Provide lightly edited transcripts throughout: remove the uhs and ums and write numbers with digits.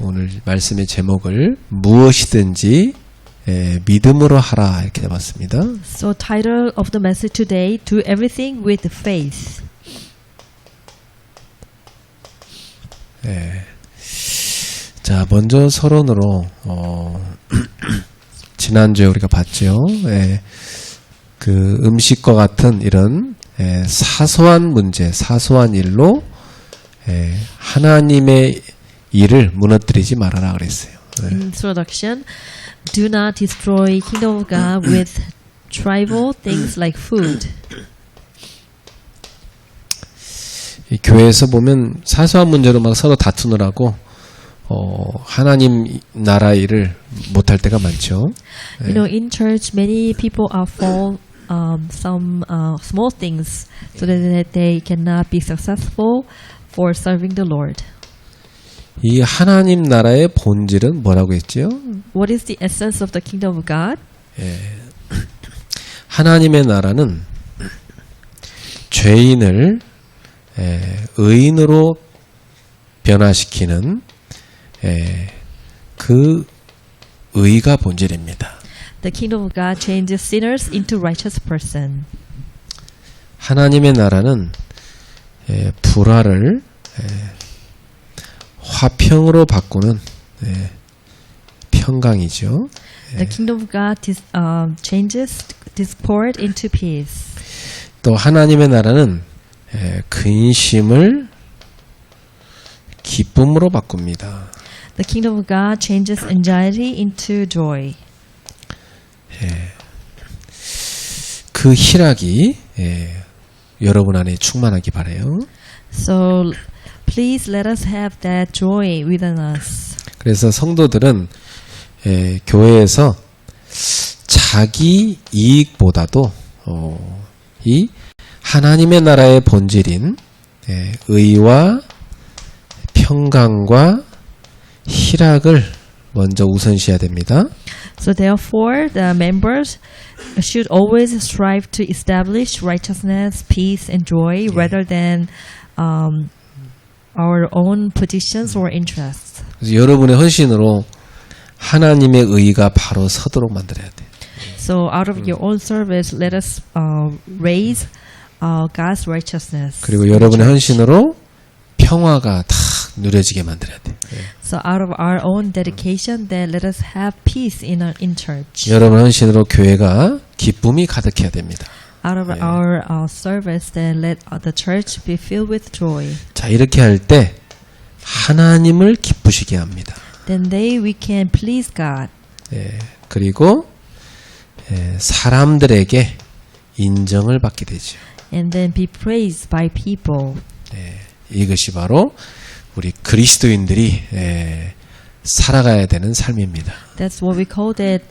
오늘 말씀의 제목을 무엇이든지 믿음으로 하라 이렇게 잡았습니다. So title of the message today: Do everything with faith. 자, 먼저 서론으로 지난주에 우리가 봤죠. 그 음식과 같은 이런 사소한 문제, 사소한 일로 하나님의 일을 무너뜨리지 말아라 그랬어요. Introduction: Do not destroy kingdom of God with trivial things like food. 이 교회에서 보면 사소한 문제로 막 서로 다투느라고 하나님 나라 일을 못할 때가 많죠. You know, in church, many people are fall some small things so that they cannot be successful for serving the Lord. 이 하나님 나라의 본질은 뭐라고 했죠? What is the essence of the kingdom of God? 하나님의 나라는 죄인을 의인으로 변화시키는 그 의가 본질입니다. The kingdom of God changes sinners into righteous person. 하나님의 나라는 불화를 화평으로 바꾸는 평강이죠. The kingdom of God changes discord into peace. 또 하나님의 나라는 근심을 기쁨으로 바꿉니다. The kingdom of God changes anxiety into joy. 그 희락이 여러분 안에 충만하기 바라요. So please let us have that joy within us. 그래서 성도들은 교회에서 자기 이익보다도 이 하나님의 나라의 본질인 의와 평강과 희락을 먼저 우선시해야 됩니다. So therefore, the members should always strive to establish righteousness, peace, and joy rather than our own positions or interests. 그래서 여러분의 헌신으로 하나님의 의가 바로 서도록 만들어야 돼요. So out of your own service, let us raise God's righteousness. 그리고 여러분의 헌신으로 평화가 다 누려지게 만들어야 돼요. So out of our own dedication, then let us have peace in church. 여러분 헌신으로 교회가 기쁨이 가득해야 됩니다. Out of our service, then let the church be filled with joy. 자, 이렇게 할 때 하나님을 기쁘시게 합니다. Then we can please God. 그리고 사람들에게 인정을 받게 되죠. And then be praised by people. 이것이 바로 우리 그리스도인들이 살아가야 되는 삶입니다. That's what we call that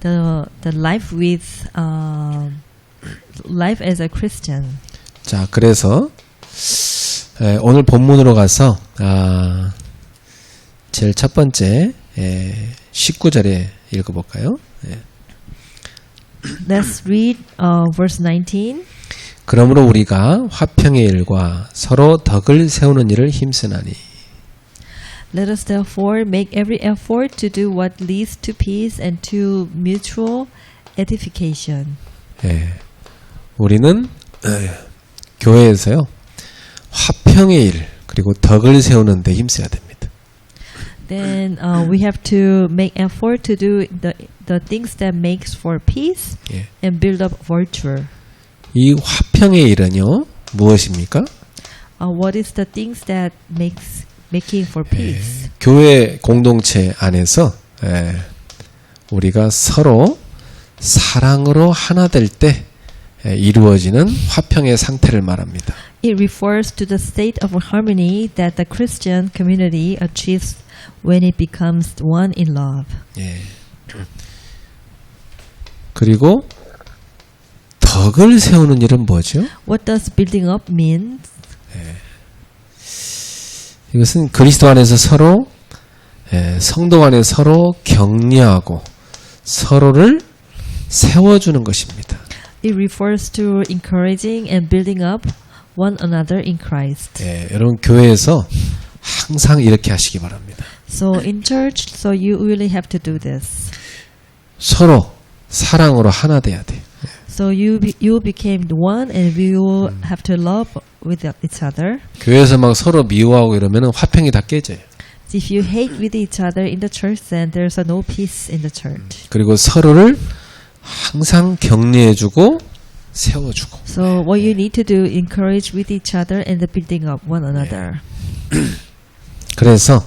the life with life as a Christian. 자, 그래서 오늘 본문으로 가서 제일 첫 번째 19절에 읽어볼까요? Let's read verse 19. 그러므로 우리가 화평의 일과 서로 덕을 세우는 일을 힘쓰나니. Let us therefore make every effort to do what leads to peace and to mutual edification. 우리는 교회에서요 화평의 일 그리고 덕을 세우는 데 힘써야 됩니다. Then we have to make effort to do the things that makes for peace and build up virtue. 이 화평의 일은요 무엇입니까? What is the things that making for peace? 교회 공동체 안에서 우리가 서로 사랑으로 하나 될 때 이루어지는 화평의 상태를 말합니다. It refers to the state of harmony that the Christian community achieves when it becomes one in love. 그리고 덕을 세우는 일은 뭐죠? What does building up mean? 이것은 그리스도 안에서 서로 성도 안에 서로 격려하고 서로를 세워주는 것입니다. It refers to encouraging and building up one another in Christ. 여러분 교회에서 항상 이렇게 하시기 바랍니다. So in church, so you really have to do this. 서로 사랑으로 하나 돼야 돼요. So you became one, and we will have to love with each other. 교회에서 막 서로 미워하고 이러면은 화평이 다 깨져요. If you hate with each other in the church, then there's no peace in the church. 그리고 서로를 항상 격려해주고 세워주고. So what you need to do, encourage with each other and the building up one another. 그래서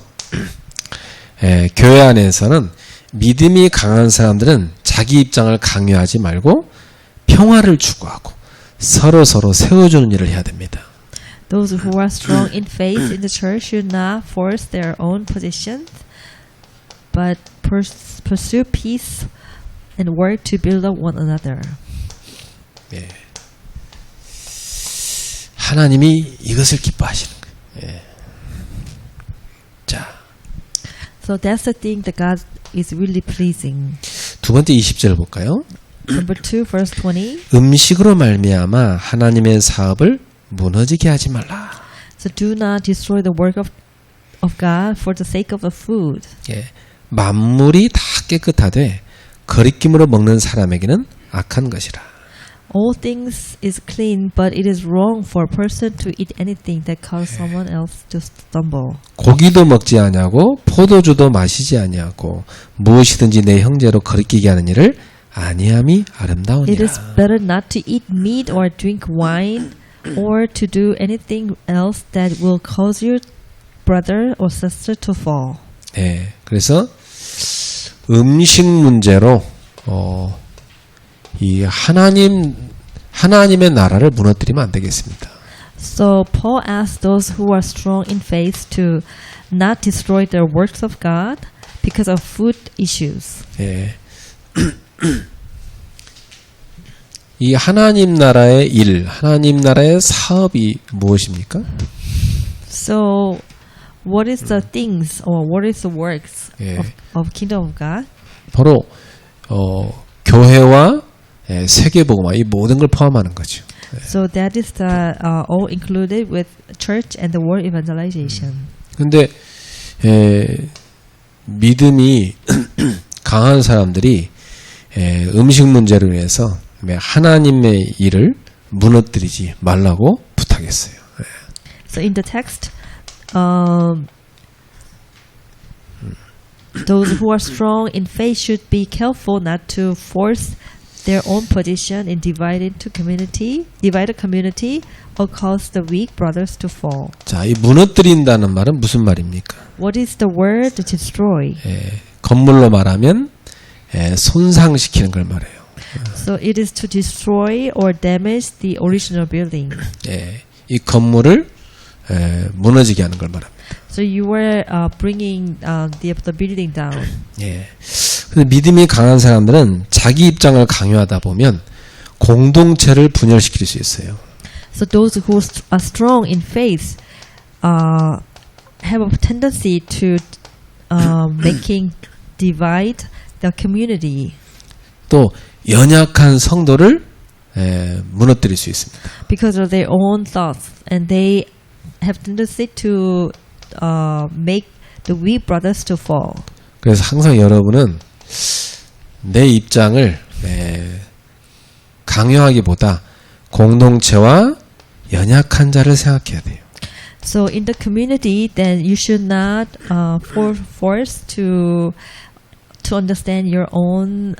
교회 안에서는 믿음이 강한 사람들은 자기 입장을 강요하지 말고 평화를 추구하고 서로 세워주는 일을 해야 됩니다. Those who are strong in faith in the church should not force their own position, but pursue peace and work to build up one another. 예. 하나님이 이것을 기뻐하시는 거예요. 예. 자, So that's the thing that God is really pleasing. 두 번째 20절 볼까요? Number 2, verse 20. 음식으로 말미암아 하나님의 사업을 무너지게 하지 말라. So do not destroy the work of God for the sake of the food. 예. 만물이 다 깨끗하되 거리낌으로 먹는 사람에게는 악한 것이라. All things is clean, but it is wrong for a person to eat anything that causes someone else to stumble. 고기도 먹지 아니하고 포도주도 마시지 아니하고 무엇이든지 내 형제로 거리끼게 하는 일을 아니함이 아름다우니라. It is better not to eat meat or drink wine or to do anything else that will cause your brother or sister to fall. 네, 그래서 음식 문제로 이 하나님의 나라를 무너뜨리면 안 되겠습니다. So Paul asked those who are strong in faith to not destroy the works of God because of food issues. 예. 이 하나님 나라의 일, 하나님 나라의 사업이 무엇입니까? So what is the things or what is the works 예. of kingdom of God? 바로 교회와 세계복음화 이 모든 걸 포함하는 거죠. So that is the all included with church and the world evangelization. 근데 믿음이 강한 사람들이 음식 문제로 인해서 하나님의 일을 무너뜨리지 말라고 부탁했어요. So in the text, those who are strong in faith should be careful not to force their own position in divided community or cause the weak brothers to fall. 자, 이 무너뜨린다는 말은 무슨 말입니까? What is the word to destroy? 건물로 말하면 손상시키는 걸 말해요. So it is to destroy or damage the original building. 이 건물을 무너지게 하는 걸 말합니다. So you were bringing the building down. 근데 믿음이 강한 사람들은 자기 입장을 강요하다 보면 공동체를 분열시킬 수 있어요. So those who are strong in faith have a tendency to making divide the community. 또 연약한 성도를 무너뜨릴 수 있습니다. Because of their own thoughts, and they have tendency to make the weak brothers to fall. 그래서 항상 여러분은 내 입장을 강요하기보다 공동체와 연약한 자를 생각해야 돼요. So in the community, then you should not force to understand your own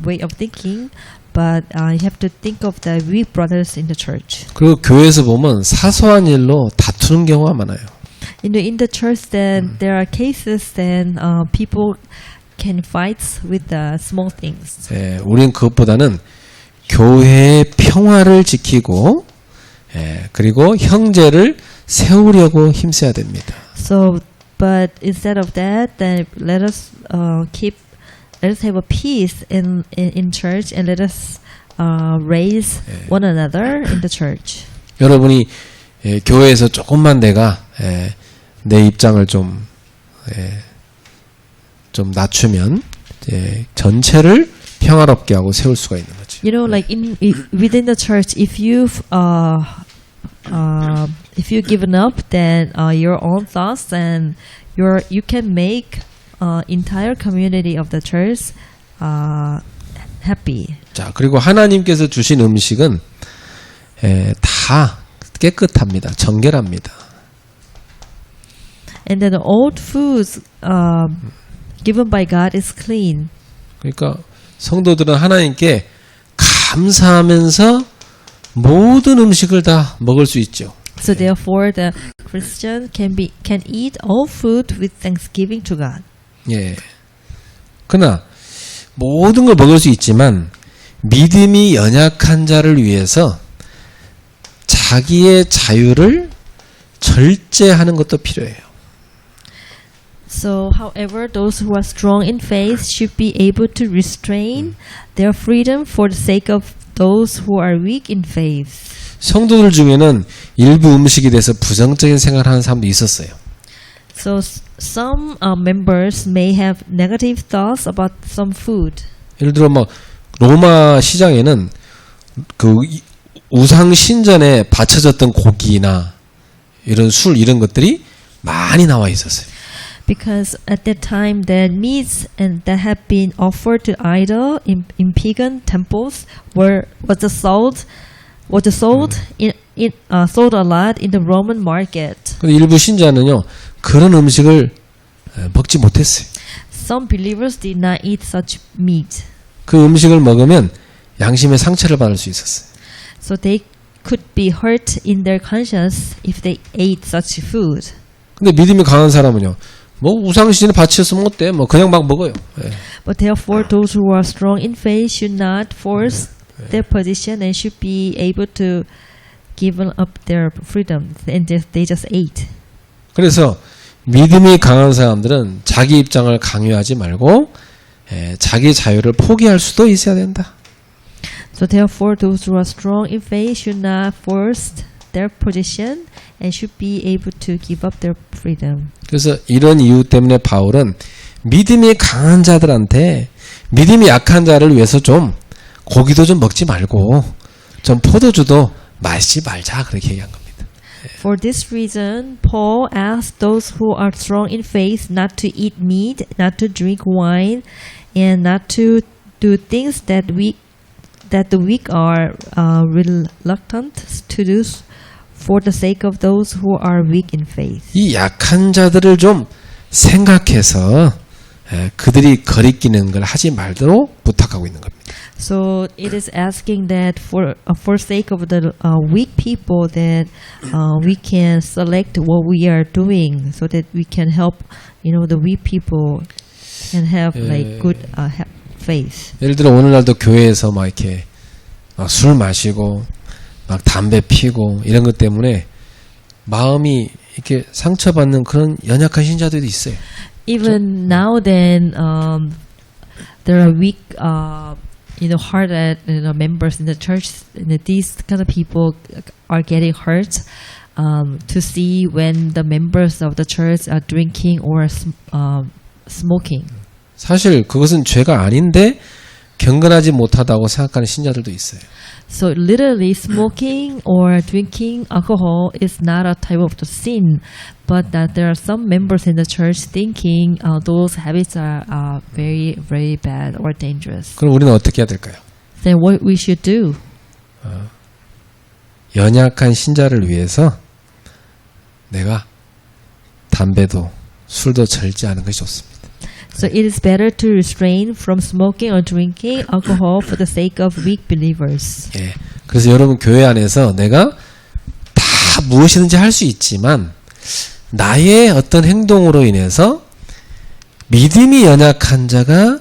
way of thinking, but you have to think of the weak brothers in the church. 그리고 교회에서 보면 사소한 일로 다투는 경우가 많아요. In the church, then there are cases then people can fight with the small things. 우리는 그것보다는 교회의 평화를 지키고 그리고 형제를 세우려고 힘써야 됩니다. So, but instead of that, then let us have a peace in church, and let us raise one another in the church. 여러분이 교회에서 조금만 내가 내 입장을 좀 낮추면 전체를 평화롭게 하고 세울 수가 있는 거죠. You know, like within the church, if if you given up, then your own thoughts and you can make entire community of the church happy. 자, 그리고 하나님께서 주신 음식은 다 깨끗합니다. 정결합니다. And then the old foods given by God is clean. 그러니까 성도들은 하나님께 감사하면서 모든 음식을 다 먹을 수 있죠. So therefore, the Christian can eat all food with thanksgiving to God. 예. 그러나 모든 걸 먹을 수 있지만 믿음이 연약한 자를 위해서 자기의 자유를 절제하는 것도 필요해요. So, however, those who are strong in faith should be able to restrain their freedom for the sake of those who are weak in faith. 성도들 중에는 일부 음식에 대해서 부정적인 생각을 하는 사람도 있었어요. So, some members may have negative thoughts about some food. 예를 들어 막 로마 시장에는 그 우상 신전에 바쳐졌던 고기나 이런 술 이런 것들이 많이 나와 있었어요. Because at that time, the meats and that have been offered to idol in pagan temples was sold sold a lot in the Roman market. 근데 일부 신자는요 그런 음식을 먹지 못했어요. Some believers did not eat such meat. 그 음식을 먹으면 양심의 상처를 받을 수 있었어요. So they could be hurt in their conscience if they ate such food. 근데 믿음이 강한 사람은요, 뭐 우상신에 바치었으면 어때? 뭐 그냥 막 먹어요. 예. But therefore, those who are strong in faith should not force their position and should be able to give up their freedom. And they just ate. 그래서 믿음이 강한 사람들은 자기 입장을 강요하지 말고 자기 자유를 포기할 수도 있어야 된다. So therefore, those who are strong in faith should not force their position and should be able to give up their freedom. 그래서 이런 이유 때문에 바울은 믿음이 강한 자들한테 믿음이 약한 자를 위해서 좀 고기도 좀 먹지 말고 좀 포도주도 마시지 말자 그렇게 얘기한 겁니다. For this reason, Paul asked those who are strong in faith not to eat meat, not to drink wine, and not to do things that the weak are reluctant to do for the sake of those who are weak in faith. 이 약한 자들을 좀 생각해서 그들이 거리끼는 걸 하지 말도록 부탁하고 있는 겁니다. So it is asking that for sake of the weak people that we can select what we are doing so that we can help the weak people and have like good faith. 예를 들어 오늘날도 교회에서 막 이렇게 막 술 마시고 막 담배 피고 이런 것 때문에 마음이 이렇게 상처받는 그런 연약한 신자들도 있어요. Even now, then there are weak, hearted, members in the church. These kind of people are getting hurt to see when the members of the church are drinking or smoking. 사실 그것은 죄가 아닌데 경건하지 못하다고 생각하는 신자들도 있어요. So literally, smoking or drinking alcohol is not a type of the sin, but that there are some members in the church thinking those habits are very, very bad or dangerous. 그럼 우리는 어떻게 해야 될까요? Then what we should do? 연약한 신자를 위해서 내가 담배도 술도 절제하는 것이 좋습니다. So it is better to refrain from smoking or drinking alcohol for the sake of weak believers. 예. 그래서 여러분 교회 안에서 내가 다 무엇이든지 할 수 있지만 나의 어떤 행동으로 인해서 믿음이 연약한 자가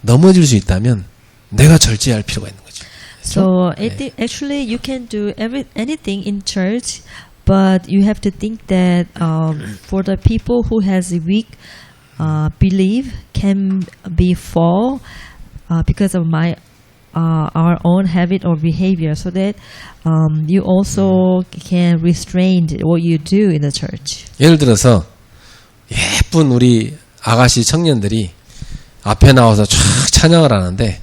넘어질 수 있다면 내가 절제할 필요가 있는 거죠. So actually you can do anything in church, but you have to think that for the people who has a weak belief can be fall because of our own habit or behavior, so that you also can restrain what you do in the church. 예를 들어서 예쁜 우리 아가씨 청년들이 앞에 나와서 쫙 찬양을 하는데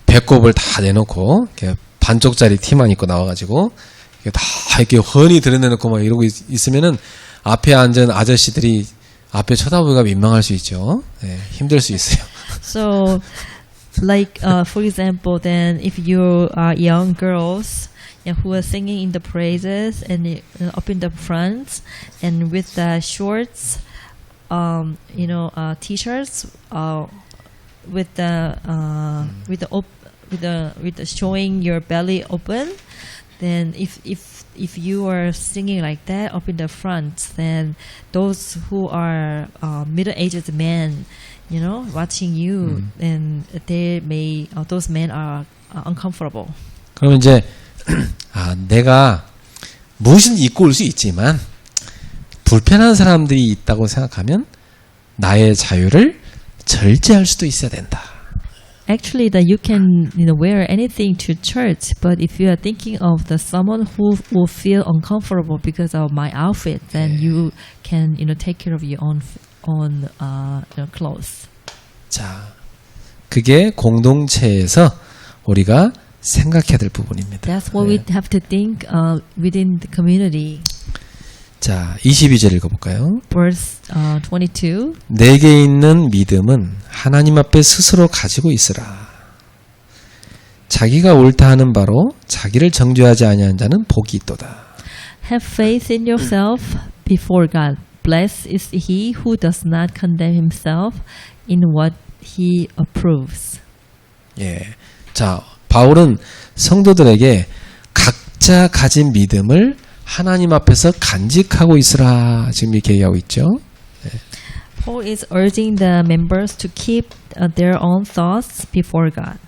배꼽을 다 내놓고 이렇게 반쪽짜리 티만 입고 나와가지고 이게 다 이렇게 훤히 드러내놓고 막 이러고 있으면은 앞에 앉은 아저씨들이 앞에 쳐다보기가 민망할 수 있죠. 네, 힘들 수 있어요. So, like for example, then if you are young girls who are singing in the praises and up in the front and with the shorts, t-shirts, with the showing your belly open, then if you are singing like that up in the front, then those who are middle-aged men, watching you, and those men are uncomfortable. 그럼 이제 내가 무엇인지 입고 올 수 있지만 불편한 사람들이 있다고 생각하면 나의 자유를 절제할 수도 있어야 된다. Actually, that you can wear anything to church, but if you are thinking of someone who will feel uncomfortable because of my outfit, then you can take care of your own clothes. 자, 그게 공동체에서 우리가 생각해야 될 부분입니다. That's what we have to think within the community. 자, 22절 읽어볼까요? Verse 22. 내게 있는 믿음은 하나님 앞에 스스로 가지고 있으라. 자기가 옳다 하는 바로 자기를 정죄하지 아니하는 자는 복이 있도다. Have faith in yourself before God. Blessed is he who does not condemn himself in what he approves. 예. 자, 바울은 성도들에게 각자 가진 믿음을 하나님 앞에서 간직하고 있으라 지금 이렇게 얘기하고 있죠. Paul is urging the members to keep their own thoughts before God.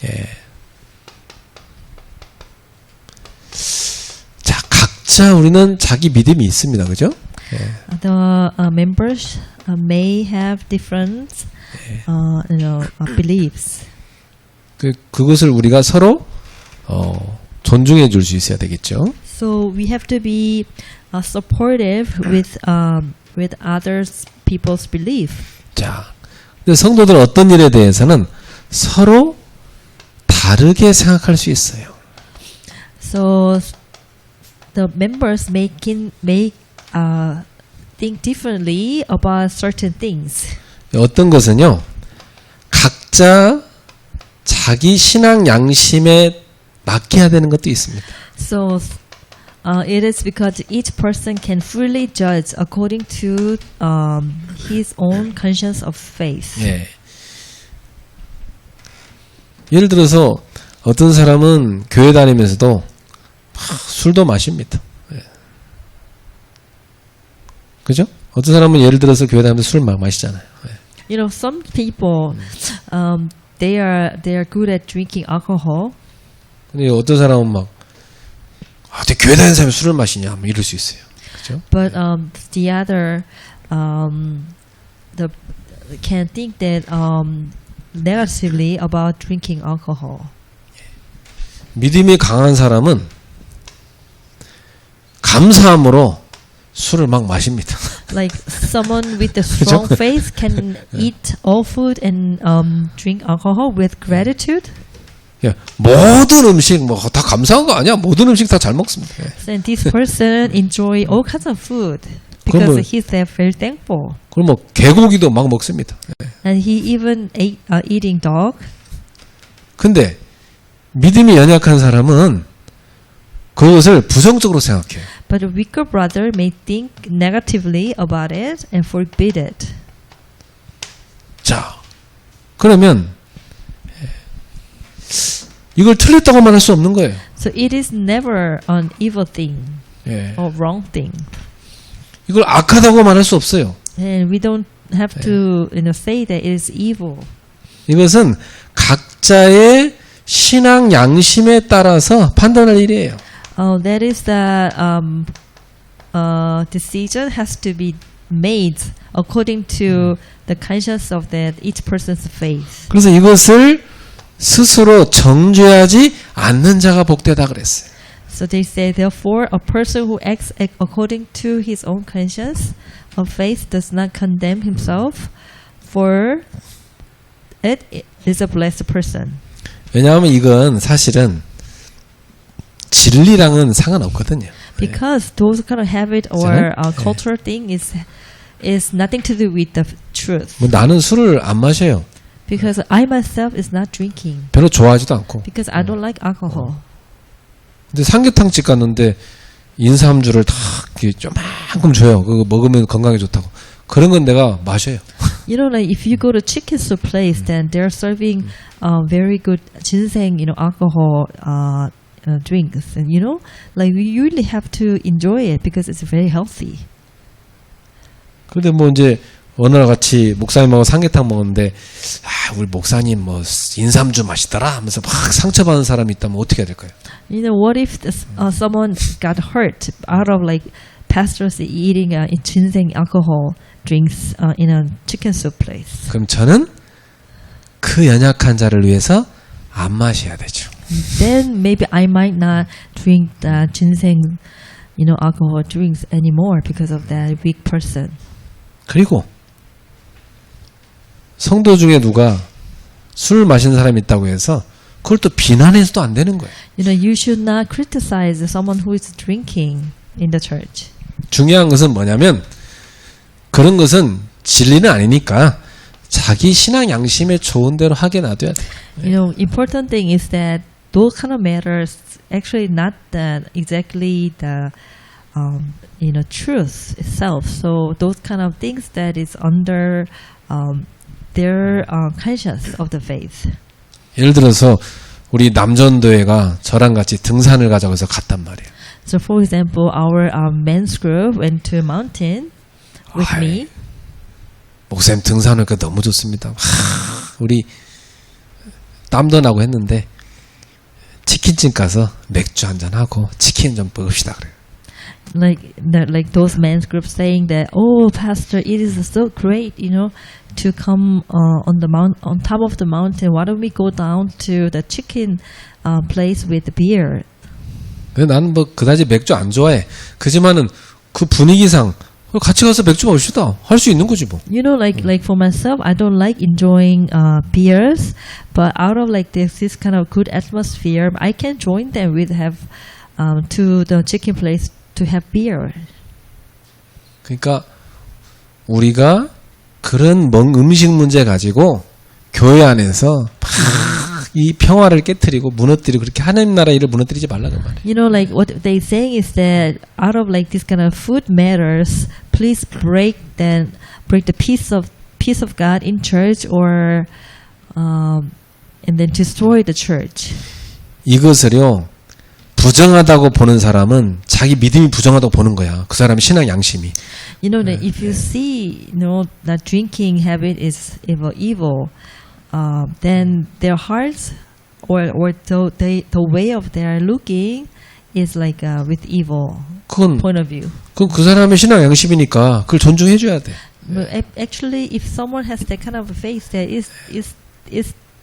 예. 자, 각자 우리는 자기 믿음이 있습니다. 그죠? 예. The members may have different beliefs. 그것을 우리가 서로 존중해 줄 수 있어야 되겠죠. So we have to be supportive with others people's belief. 자, 근데 성도들 어떤 일에 대해서는 서로 다르게 생각할 수 있어요. So the members may think differently about certain things. 어떤 것은요, 각자 자기 신앙 양심에 맡겨야 되는 것도 있습니다. So it is because each person can freely judge according to his own conscience of faith. 예. 예를 들어서 어떤 사람은 교회 다니면서도 술도 마십니다. 예. 그죠? 어떤 사람은 예를 들어서 교회 다니면서 술 막 마시잖아요. 예. Some people they are good at drinking alcohol. 근데 어떤 사람은 막 어떻게 교회 다니는 사람이 술을 마시냐 뭐 이럴 수 있어요. 그죠? But the other can think that negatively about drinking alcohol. 믿음이 강한 사람은 감사함으로 술을 막 마십니다. Like someone with a strong faith can eat all food and drink alcohol with gratitude. 예, 모든 음식 뭐 다 감사한 거 아니야? 모든 음식 다 잘 먹습니다. 예. And this person enjoy all kinds of food because he's very thankful. 그럼 뭐 개고기도 막 먹습니다. 예. And he even ate eating dog. 근데 믿음이 연약한 사람은 그것을 부정적으로 생각해요. But a weaker brother may think negatively about it and forbid it. 자, 그러면 이걸 틀렸다고 말할 수 없는 거예요. So it is never an evil thing 예. or wrong thing. 이걸 악하다고 말할 수 없어요. And we don't have to say that it is evil. 이것은 각자의 신앙 양심에 따라서 판단할 일이에요. That is the decision has to be made according to the conscience of that each person's faith. 그래서 이것을 스스로 정죄하지 않는 자가 복되다 그랬어요. So they say, therefore, a person who acts according to his own conscience of faith does not condemn himself, for it is a blessed person. 왜냐하면 이건 사실은 진리랑은 상관없거든요. Because those kind of habit or cultural thing is nothing to do with the truth. 뭐 나는 술을 안 마셔요. Because I myself is not drinking. 별로 좋아하지도 않고. Because I don't like alcohol. 근데 삼계탕집 갔는데 인삼주를 다 이렇게 조만큼 줘요. 그거 먹으면 건강에 좋다고. 그런 건 내가 마셔요. You know, like if you go to chicken soup place, then they're serving very good ginseng, alcohol drinks, and like we usually have to enjoy it because it's very healthy. 그런데 뭐 이제 어느 날 같이 목사님하고 삼계탕 먹었는데 우리 목사님 뭐 인삼주 마시더라 하면서 막 상처받은 사람이 있다면 어떻게 해야 될까요? What if someone got hurt out of like pastors eating ginseng alcohol drinks in a chicken soup place? 그럼 저는 그 연약한 자를 위해서 안 마셔야 되죠. Then maybe I might not drink the ginseng, alcohol drinks anymore because of that weak person. 그리고 성도 중에 누가 술 마시는 사람이 있다고 해서 그걸 또 비난해서도 안 되는 거예요. You should not criticize someone who is drinking in the church. 중요한 것은 뭐냐면 그런 것은 진리는 아니니까 자기 신앙 양심에 좋은 대로 하게 놔둬야 돼. Important thing is that those kind of matters actually not exactly the truth itself. So those kind of things that is under their conscience of the faith. 예를 들어서 우리 남전도회가 저랑 같이 등산을 가자고 해서 갔단 말이에요. So for example, our men's group went to a mountain with me. 목사님 등산하니까 너무 좋습니다. 우리 땀도 나고 했는데 치킨집 가서 맥주 한잔 하고 치킨 좀 먹읍시다 그래요. Like those men's groups saying that, oh, pastor, it is so great, to come on top of the mountain. Why don't we go down to the chicken place with beer? 나는 뭐 그다지 맥주 안 좋아해. 그지만은 그 분위기상 같이 가서 맥주 마시다 할 수 있는 거지 뭐. Like for myself, I don't like enjoying beers, but out of like this kind of good atmosphere, I can join them with have to the chicken place to have beer. 그러니까 우리가 그런 음식 문제 가지고 교회 안에서 이 평화를 깨트리고 무너뜨리고 그렇게 하나님 나라 일을 무너뜨리지 말라는 말이에요. Like what they saying is that out of like this kind of food matters, please break the peace of God in church or and then destroy the church. 이것을요 부정하다고 보는 사람은 자기 믿음이 부정하다고 보는 거야. 그 사람의 신앙 양심이. That if you see, that drinking habit is evil. Then their hearts or the way of their looking is like with evil point of view. 그건 그 사람의 신앙 양심이니까 그걸 존중해 줘야 돼. But actually, if someone has that kind of a faith, that is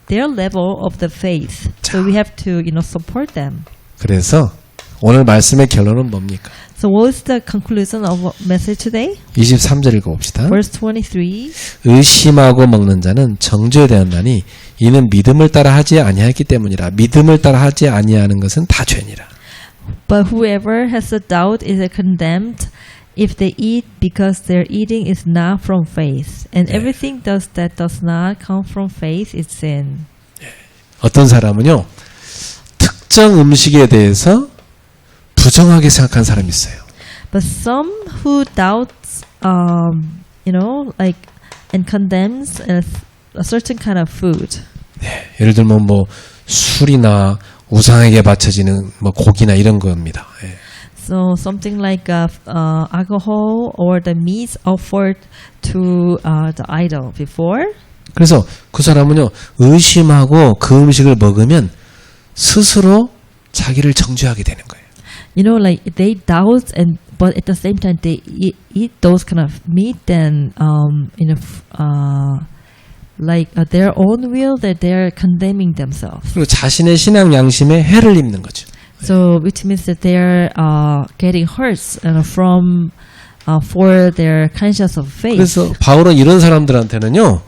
their level of the faith. So we have to support them. 그래서 오늘 말씀의 결론은 뭡니까? So what is the conclusion of our message today? 23절 읽어봅시다. Verse 23. 의심하고 먹는 자는 정죄되었나니 이는 믿음을 따라 하지 아니하기 때문이라. 믿음을 따라 하지 아니하는 것은 다 죄니라. But whoever has a doubt is condemned if they eat because their eating is not from faith. And everything that does not come from faith is sin. 어떤 사람은요. 특정 음식에 대해서 부정하게 생각하는 사람이 있어요. But some who doubts, like and condemns a certain kind of food. 네, 예를 들면 뭐 술이나 우상에게 바쳐지는 뭐 고기나 이런 겁니다. 예. So something like alcohol or the meats offered to the idol before. 그래서 그 사람은요 의심하고 그 음식을 먹으면 스스로 자기를 정죄하게 되는 거예요. Like they doubt but at the same time they eat those kind of meat then like their own will that they're condemning themselves. 그리고 자신의 신앙 양심에 해를 입는 거죠. So which means that they're getting hurts from for their conscience of faith. 그래서 바울은 이런 사람들한테는요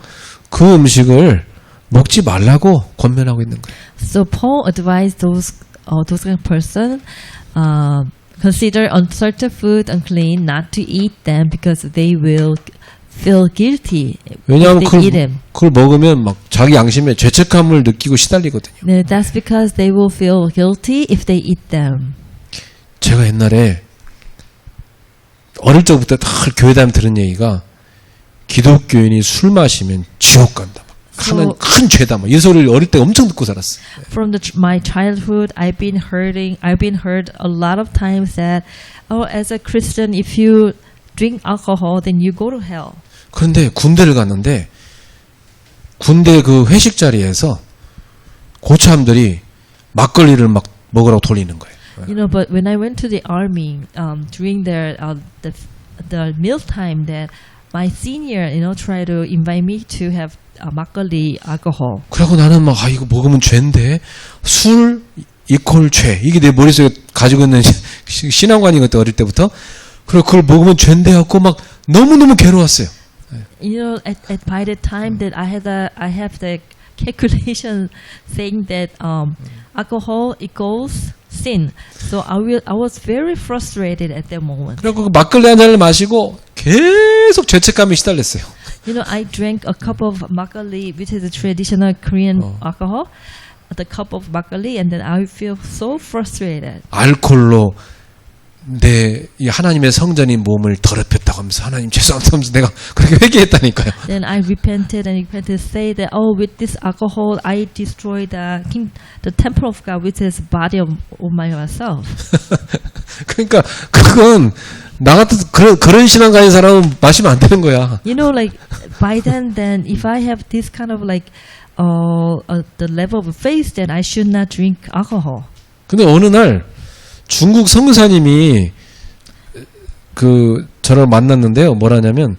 그 음식을 먹지 말라고 권면하고 있는 거예요. So Paul advised those those kind of person consider certain food unclean, not to eat them because they will feel guilty 왜냐하면 if they eat them. 그걸 먹으면 막 자기 양심에 죄책감을 느끼고 시달리거든요. No, that's because they will feel guilty if they eat them. 제가 옛날에 어릴 적부터 다 교회 다니면 들은 얘기가 기독교인이 술 마시면 지옥 간다. 하나님 큰 죄다. 이 소리를 어릴 때 엄청 듣고 살았어요. From my childhood, I've been heard a lot of times that, as a Christian, if you drink alcohol, then you go to hell. 그런데 군대를 갔는데 군대 그 회식 자리에서 고참들이 막걸리를 막 먹으라고 돌리는 거예요. You know, but when I went to the army, during the meal time, that my senior, tried to invite me to have 막걸리 alcohol. 그래고 나는 막 이거 먹으면 죄인데 술 이퀄 죄 이게 내 머릿속에 가지고 있는 신앙관이거든 어릴 때부터. 그리고 그걸 먹으면 죄인데 하고 막 너무너무 괴로웠어요. You know, by the time that I have the calculation saying that alcohol equals sin. So I was very frustrated at that moment. 그리고 그 막걸리 한 잔을 마시고 계속 죄책감에 시달렸어요. You know, I drank a cup of makgeolli, which is a traditional Korean alcohol. The cup of makgeolli, and then I feel so frustrated. 알코올로 내 이 하나님의 성전인 몸을 더럽혔다고 하면서 하나님 죄송합니다 하면서 내가 그렇게 회개했다니까요. Then I repented say that with this alcohol I destroyed the temple of God, which is body of myself. 그러니까 그건 나 같은 그런 신앙 가진 사람은 마시면 안 되는 거야. You know, like by then if I have this kind of like the level of faith, then I should not drink alcohol. 근데 어느 날 중국 선교사님이 저를 만났는데요. 뭐라냐면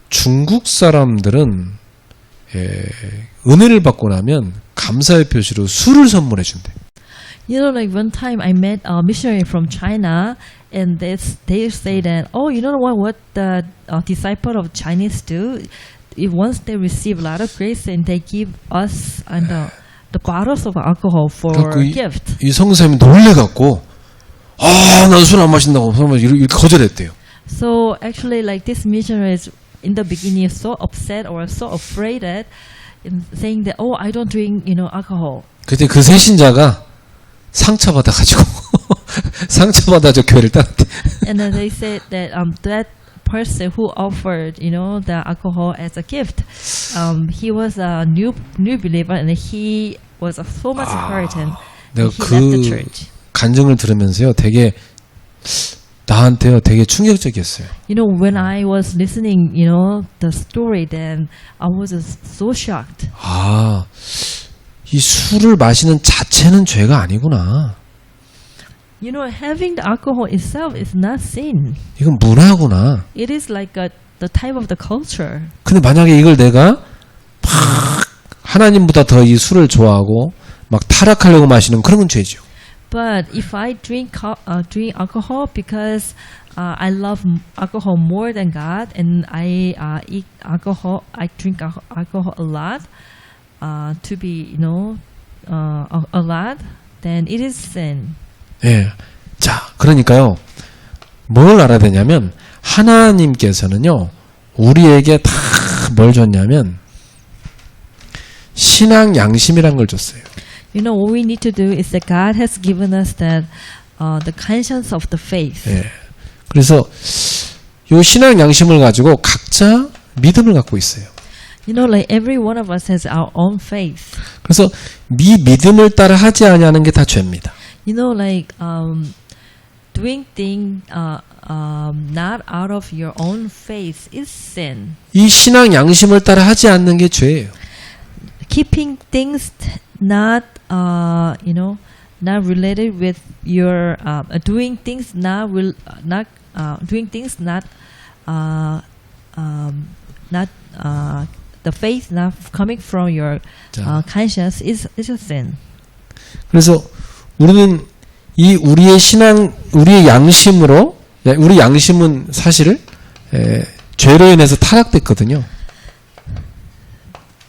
중국 사람들은 은혜를 받고 나면 감사의 표시로 술을 선물해 준대. You know, like one time I met a missionary from China, and they say that, you know what the disciple of Chinese do? If once they receive a lot of grace, and they give us the bottles of alcohol for gift. 이 선교사님이 놀래갖고 난 술 안 마신다고 이렇게 거절했대요. So actually, like this missionary is in the beginning so upset or so afraid that, saying that I don't drink alcohol. 그때 그 세신자가 상처받아가지고 상처받아 저 교회를 떠났대. And then they said that that person who offered the alcohol as a gift, he was a new believer, and he was so much hurt, and 내가 he left the church. 간증을 들으면서요, 나한테요 되게 충격적이었어요. You know, when I was listening, the story, then I was so shocked. 이 술을 마시는 자체는 죄가 아니구나. You know, having the alcohol itself is not sin. 이건 문화구나. It is like the type of the culture. 근데 만약에 이걸 내가 막 하나님보다 더 이 술을 좋아하고 막 타락하려고 마시는 그런 건 죄죠. But if I drink alcohol because I love alcohol more than God, and I eat alcohol, I drink alcohol a lot, to be a lot, then it is sin. 예. 자, 그러니까요. 뭘 알아야 되냐면 하나님께서는요. 우리에게 다 뭘 줬냐면 신앙 양심이란 걸 줬어요. You know, what we need to do is that God has given us the conscience of the faith. 예. 그래서 이 신앙 양심을 가지고 각자 믿음을 갖고 있어요. You know, like every one of us has our own faith. 그래서 믿음을 따라 하지 아니하는 게 다 죄입니다. You know, like doing things not out of your own faith is sin. 이 신앙 양심을 따라 하지 않는 게 죄예요. Keeping things not not related with your doing things doing things not the faith not coming from your conscience is a sin. 그래서 우리는 우리의 양심으로, 우리 양심은 사실 죄로 인해서 타락됐거든요.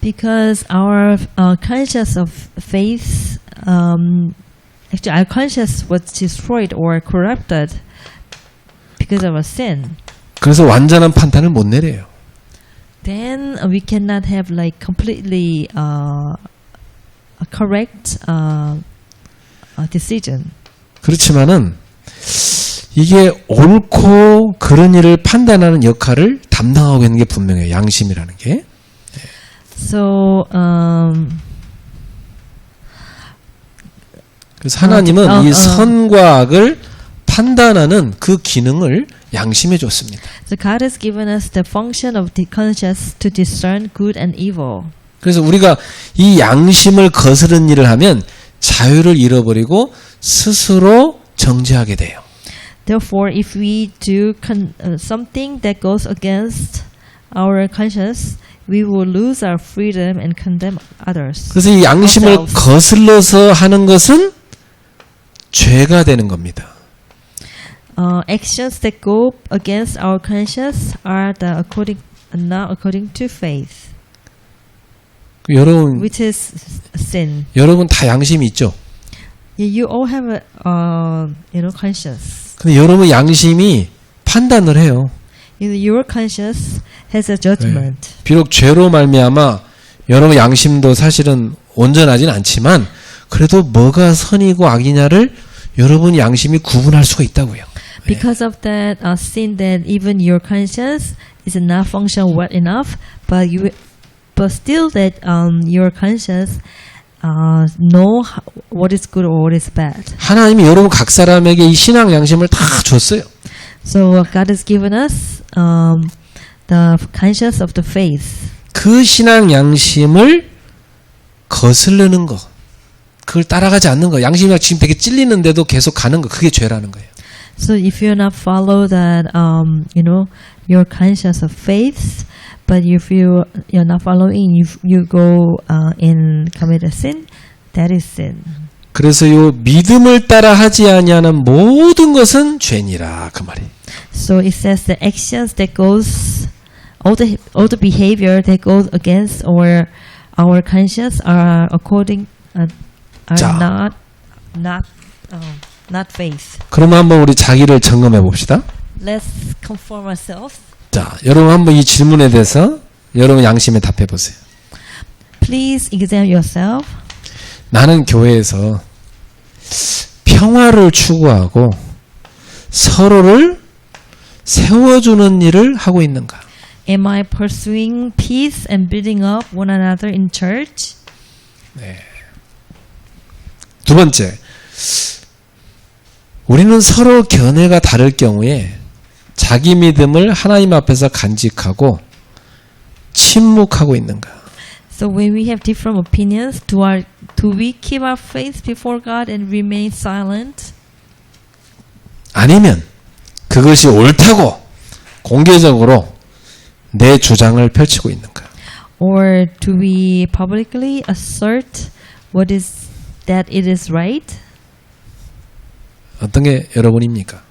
Because our conscience of faith actually our conscience was destroyed or corrupted because of a sin. 그래서 완전한 판단을 못 내려요. Then we cannot have like completely a correct decision. 그렇지만은 이게 옳고 그른 일을 판단하는 역할을 담당하고 있는 게 분명해요. 양심이라는 게. So 그래서 하나님은 이 선과 악을 판단하는 그 기능을 양심에 줬습니다. so God has given us the function of the conscience to discern good and evil. 그래서 우리가 이 양심을 거스른 일을 하면 자유를 잃어버리고 스스로 정죄하게 돼요. Therefore, if we do something that goes against our conscience, we will lose our freedom and condemn others. 그래서 이 양심을 ourselves. 거슬러서 하는 것은 죄가 되는 겁니다. Actions that go against our conscience are not according to faith, 여러분, which is sin. 여러분 다 양심이 있죠? You all have a conscience. 근데 여러분 양심이 판단을 해요. Your conscience has a judgment. 비록 죄로 말미암아 여러분 양심도 사실은 온전하진 않지만 그래도 뭐가 선이고 악이냐를 여러분 양심이 구분할 수가 있다고요. Because of that sin, that even your conscience is not function well enough, but still that your conscience know what is good or what is bad. 하나님이 여러분 각 사람에게 이 신앙 양심을 다 줬어요. So God has given us the conscience of the faith. 그 신앙 양심을 거스르는 거, 그걸 따라가지 않는 거, 양심이 지금 되게 찔리는데도 계속 가는 거, 그게 죄라는 거예요. So if you not follow that, your conscience of faith, but if you're not following, you go and commit a sin, that is sin. 그래서 요 믿음을 따라하지 아니하는 모든 것은 죄니라 그 말이. So it says the actions that goes, all the behavior that goes against our conscience are 자. not faith. 그러면 한번 우리 자기를 점검해 봅시다. Let's conform ourselves. 자, 여러분 한번 이 질문에 대해서 여러분 양심에 답해 보세요. Please examine yourself. 나는 교회에서 평화를 추구하고 서로를 세워주는 일을 하고 있는가? Am I pursuing peace and building up one another in church? 두 번째, 우리는 서로 견해가 다를 경우에 자기 믿음을 하나님 앞에서 간직하고 침묵하고 있는가? So when we have different opinions, do we keep our faith before God and remain silent? 아니면 그것이 옳다고 공개적으로 내 주장을 펼치고 있는가? Or do we publicly assert that it is right? 어떤 게 여러분입니까?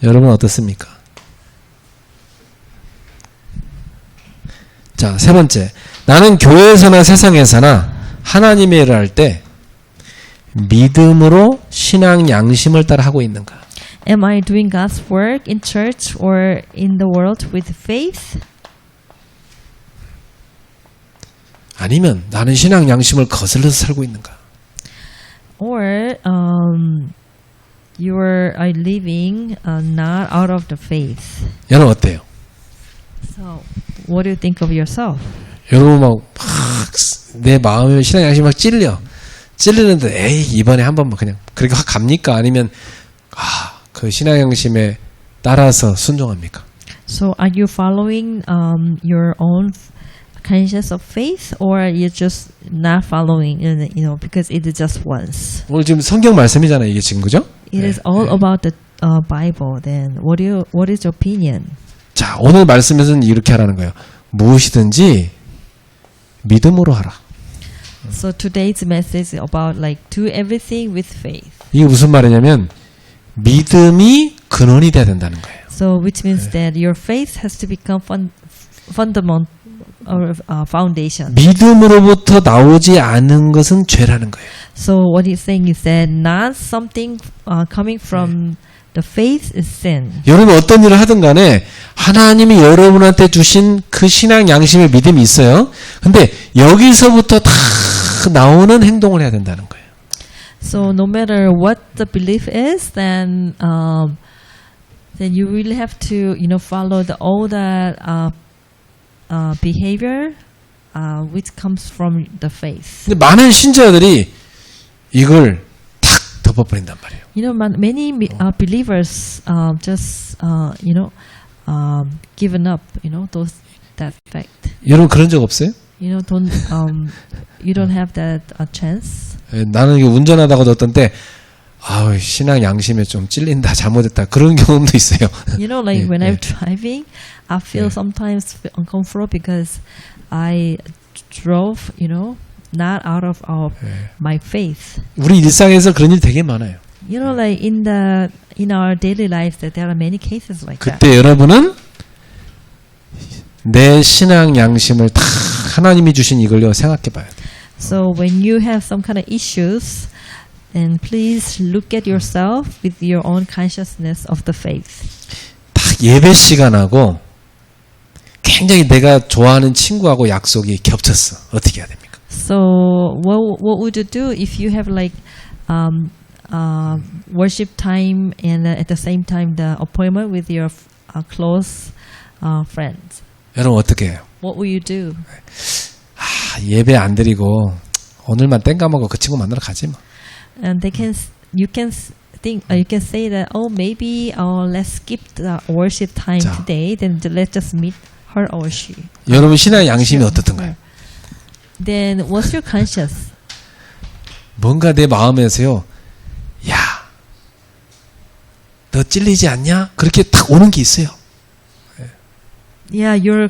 여러분 어떻습니까? 자, 세 번째. 나는 교회에서나 세상에서나 하나님의 일을 할 때 믿음으로 신앙 양심을 따라 하고 있는가? Am I doing God's work in church or in the world with faith? 아니면 나는 신앙 양심을 거슬러서 살고 있는가? Or you are living not out of the faith. 여러분 어때요? So, what do you think of yourself? 여러분 막 내 마음에 신앙 양심이 막 찔리는데 에이 이번에 한 번만 그냥 그렇게 확 갑니까? 아니면 그 신앙 양심에 따라서 순종합니까? So, are you following your own conscience of faith, or you're just not following? Because it is just once. 오늘 지금 성경 말씀이잖아요, 이게 지금 그죠? It is all about the Bible. Then, what is your opinion? 자, 오늘 말씀에서는 이렇게 하라는 거예요. 무엇이든지 믿음으로 하라. So today's message is about do everything with faith. 이게 무슨 말이냐면 믿음이 근원이 돼야 된다는 거예요. So which means that your faith has to become foundation. 믿음으로부터 나오지 않은 것은 죄라는 거예요. So what he's saying is that not something coming from the faith is sin. 여러분 어떤 일을 하든 간에 하나님이 여러분한테 주신 그 신앙 양심의 믿음이 있어요. 근데 여기서부터 다 나오는 행동을 해야 된다는 거예요. So no matter what the belief is, then you really have to follow all the behavior which comes from the faith. 근데 많은 신자들이 이걸 탁 덮어버린단 말이에요. Many believers just given up. That fact. 여러분 그런 적 없어요? You don't have that chance. 나는 이게 운전하다가도 어떤 때 신앙 양심에 좀 찔린다, 잘못했다 그런 경험도 있어요. Like when I'm driving, I feel sometimes uncomfortable because I drove, not out of my faith. 우리 일상에서 그런 일 되게 많아요. Like in our daily lives, that there are many cases like that. 그때 여러분은 내 신앙 양심을 다 하나님이 주신 이걸로 생각해 봐야 돼요. So when you have some kind of issues, then please look at yourself with your own consciousness of the faith. 딱 예배 시간하고 굉장히 내가 좋아하는 친구하고 약속이 겹쳤어. 어떻게 해야 됩니까? So what would you do if you have like worship time and at the same time the appointment with your close friends? 여러분 어떻게 해요? What will you do? 예배 안 드리고 오늘만 땡까먹고 그 친구 만나러 가지 뭐. And you can say that maybe let's skip the worship time 자. today. Then let's just meet her or she. 여러분 신앙 양심이 어떻던가요? Then what's your conscience? 뭔가 내 마음에서요. 야, 너 찔리지 않냐? 그렇게 딱 오는 게 있어요. Yeah, your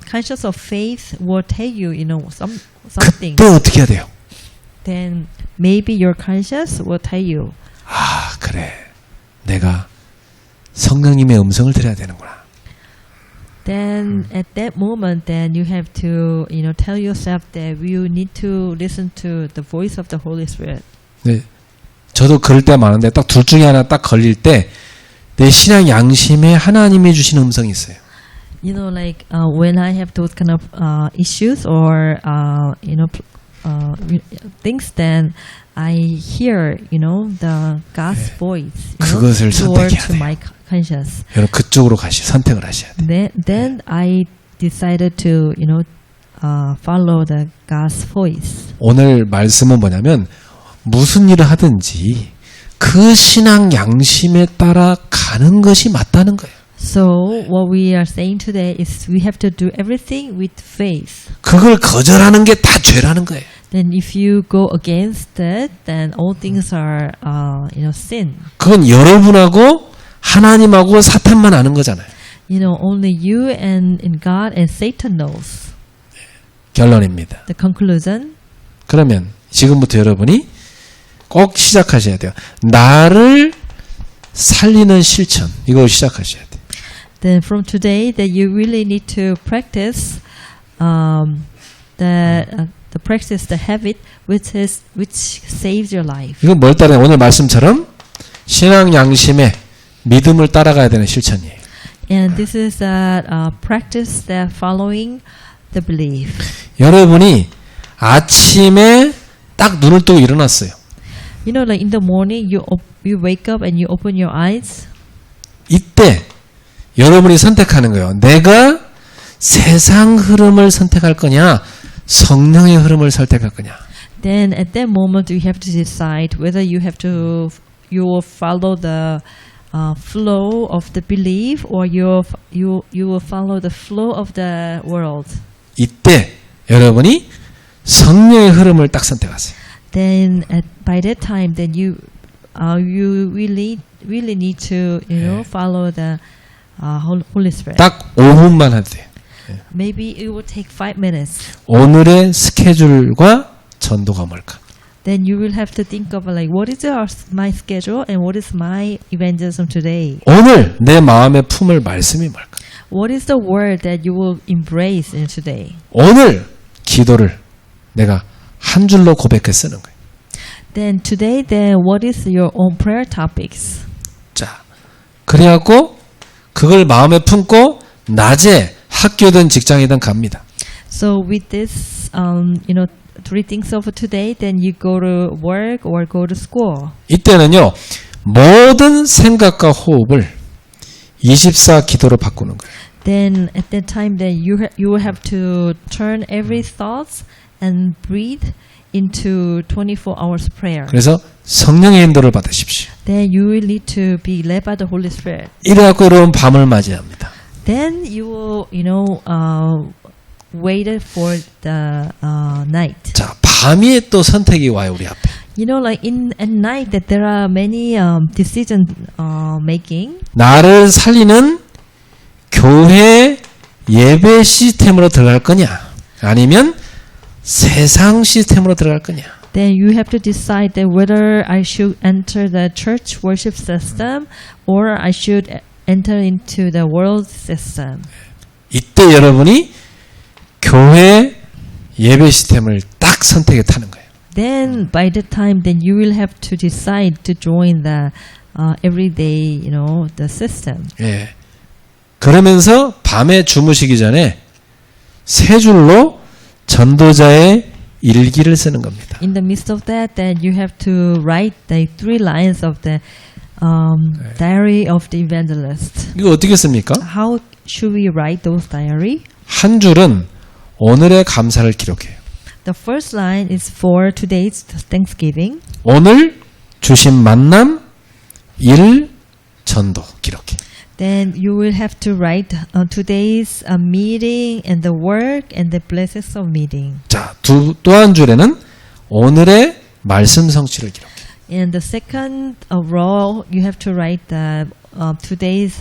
conscience of faith will tell you, something. 그때 어떻게 해야 돼요? Then maybe your conscience will tell you. 그래. 내가 성령님의 음성을 들어야 되는구나. Then at that moment, then you have to, tell yourself that you need to listen to the voice of the Holy Spirit. 네, 저도 그럴 때 많은데 딱 둘 중에 하나 딱 걸릴 때 내 신앙 양심에 하나님이 주신 음성이 있어요. Like when I have those kind of issues or things, then I hear the God's voice 그것을 toward 선택해야 to my 돼요. conscience. 여러분 그쪽으로 선택을 하셔야 돼요. Then I decided to follow the God's voice. 오늘 말씀은 뭐냐면 무슨 일을 하든지 그 신앙 양심에 따라 가는 것이 맞다는 거예요. So what we are saying today is we have to do everything with faith. 그걸 거절하는 게 다 죄라는 거예요. Then if you go against it, then all things are sin. 그건 여러분하고 하나님하고 사탄만 아는 거잖아요. Only you and God and Satan knows. 결론입니다. The conclusion. 그러면 지금부터 여러분이 꼭 시작하셔야 돼요. 나를 살리는 실천. 이걸 시작하셔야 돼요. Then from today, that you really need to practice the habit which saves your life. 이건 뭘 따르냐? 오늘 말씀처럼 신앙 양심에 믿음을 따라가야 되는 실천이에요. And this is a practice that following the belief. 여러분이 아침에 딱 눈을 뜨고 일어났어요. Like in the morning, you wake up and you open your eyes. 이때 여러분이 선택하는 거예요. 내가 세상 흐름을 선택할 거냐, 성령의 흐름을 선택할 거냐. Then at that moment, you have to decide whether you will follow the flow of the belief or you will follow the flow of the world. 이때 여러분이 성령의 흐름을 딱 선택하세요. Then by that time, then you really need to follow the Holy Spirit. 딱 5분만 해도 돼요. Maybe it will take 5 minutes. 오늘의 스케줄과 전도가 뭘까? Then you will have to think of like what is my schedule and what is my evangelism today. 오늘 내 마음에 품을 말씀이 뭘까? What is the word that you will embrace in today? 오늘 기도를 내가 한 줄로 고백해 쓰는 거예요. Then today, then what is your own prayer topics? 자, 그래갖고 그걸 마음에 품고 낮에 학교든 직장이든 갑니다. So with this, three things of today, then you go to work or go to school. 이때는요, 모든 생각과 호흡을 24 기도로 바꾸는 거예요. Then at that time, then you will have to turn every thoughts and breathe into 24 hours prayer. 그래서 성령의 인도를 받으십시오. Then you will need to be led by the Holy Spirit. 이래갖고 여러분 밤을 맞이합니다. Then you will, wait for the night. 자, 밤이 또 선택이 와요, 우리 앞에. Like at night that there are many decision making. 나를 살리는 교회 예배 시스템으로 들어갈 거냐, 아니면 세상 시스템으로 들어갈 거냐. Then you have to decide that whether I should enter the church worship system or I should enter into the world system. 이때 여러분이 교회 예배 시스템을 딱 선택해 타는 거예요. Then by the time then you will have to decide to join the everyday, the system. 예. 그러면서 밤에 주무시기 전에 세 줄로 전도자의 일기를 쓰는 겁니다. In the midst of that, then you have to write the 3 lines of the diary of the evangelist. 이거 어떻게 씁니까? How should we write those diary? 한 줄은 오늘의 감사를 기록해요. The first line is for today's Thanksgiving. 오늘 주신 만남, 일, 전도 기록해. Then you will have to write today's meeting and the work and the blessings of meeting. 자, 또 한 줄에는 오늘의 말씀 성취를 기록해. In the second row, you have to write the today's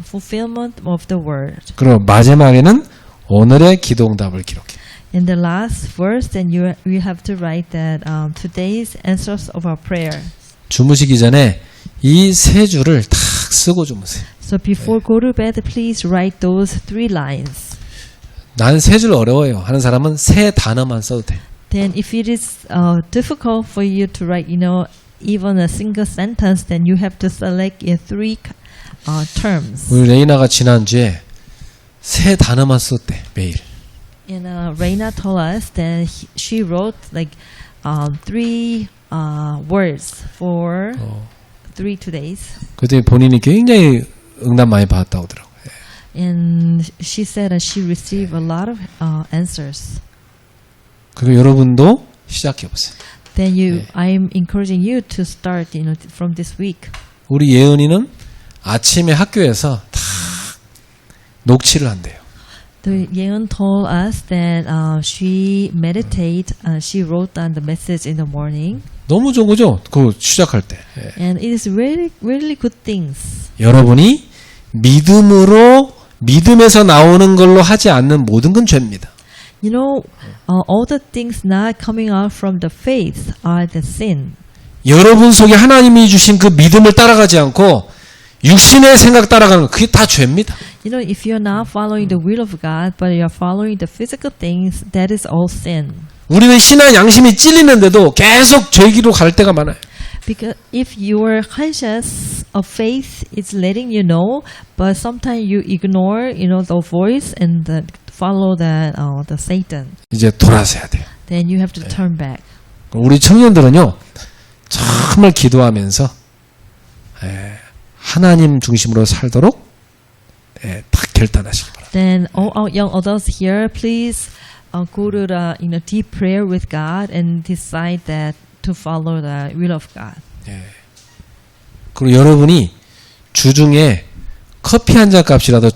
fulfillment of the word. 그리고 마지막에는 오늘의 기도응답을 기록해. In the last verse, then you have to write that today's answers of our prayer. 주무시기 전에 이 세 줄을 탁 쓰고 주무세요. So before go to bed, please write those 3 lines. 난 세 줄 어려워요 하는 사람은 세 단어만 써도 돼. Then if it is difficult for you to write, even a single sentence, then you have to select 3 terms. 우리 레이나가 지난주에 세 단어만 썼대 매일. And Reina told us that she wrote like 3 words for 3 days. 그때 본인이 굉장히 응답 많이 받았다고 하더라고요. And she said that she received a lot of answers. 그리고 여러분도 시작해 보세요. Then I'm encouraging you to start, from this week. 우리 예은이는 아침에 학교에서 다 녹취를 한대요. The Yeon told us that she meditate. She wrote down the message in the morning. 너무 좋은 거죠? 그거 시작할 때. 예. And it is really, really good things. 여러분이 믿음에서 나오는 걸로 하지 않는 모든 건 죄입니다. All the things not coming out from the faith are the sin. 여러분 속에 하나님이 주신 그 믿음을 따라가지 않고 육신의 생각 따라가는 거, 그게 다 죄입니다. If you're not following the will of God, but you're following the physical things, that is all sin. 우리는 신앙 양심이 찔리는데도 계속 죄 길로 갈 때가 많아요. Because if your conscience of faith is letting you know, but sometimes you ignore, the voice and follow the Satan. 이제 돌아서야 돼요. Then you have to turn back. 우리 청년들은요, 정말 기도하면서 하나님 중심으로 살도록 딱 결단하시기 바랍니다. Then all our young adults here, please go to the deep prayer with God and decide that to follow the will of God. 그리고 여러분이 주중에 커피 한 잔 값이라도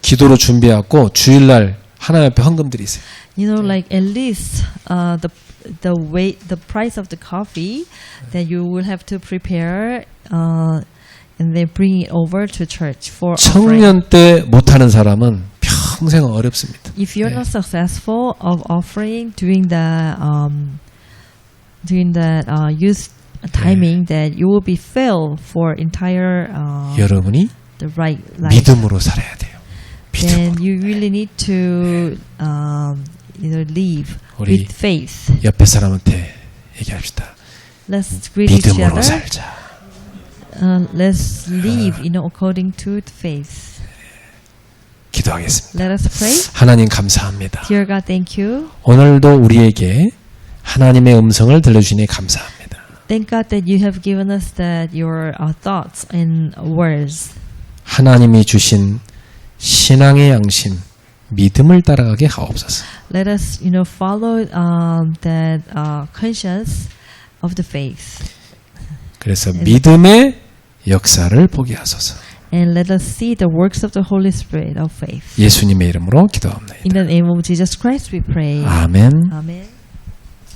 기도로 준비하고 주일날 하나님 앞에 헌금 드리세요. Like at least the price of the coffee that you will have to prepare and then bring it over to church for offering. 청년 때 못하는 사람은 평생 어렵습니다. If you're not successful of offering during the youth timing, that you will be failed for entire 여러분이 the right life. 믿음으로 살아야 돼요. then you really need to live 우리 with faith. 옆에 사람한테 얘기합시다. Let's greet each 믿음으로 other. 살자. Let's live, according to the faith. 기도하겠습니다. Let us pray. 하나님 감사합니다. Dear God, thank you. 오늘도 우리에게 하나님의 음성을 들려주시니 감사합니다. Thank God that you have given us that your thoughts and words. 하나님이 주신 신앙의 양심, 믿음을 따라가게 하옵소서. Let us, follow that conscience of the faith. 그래서 믿음의 역사를 보게 하소서. And let us see the works of the Holy Spirit of faith. 예수님의 이름으로 기도합니다. In the name of Jesus Christ we pray. 아멘. Amen.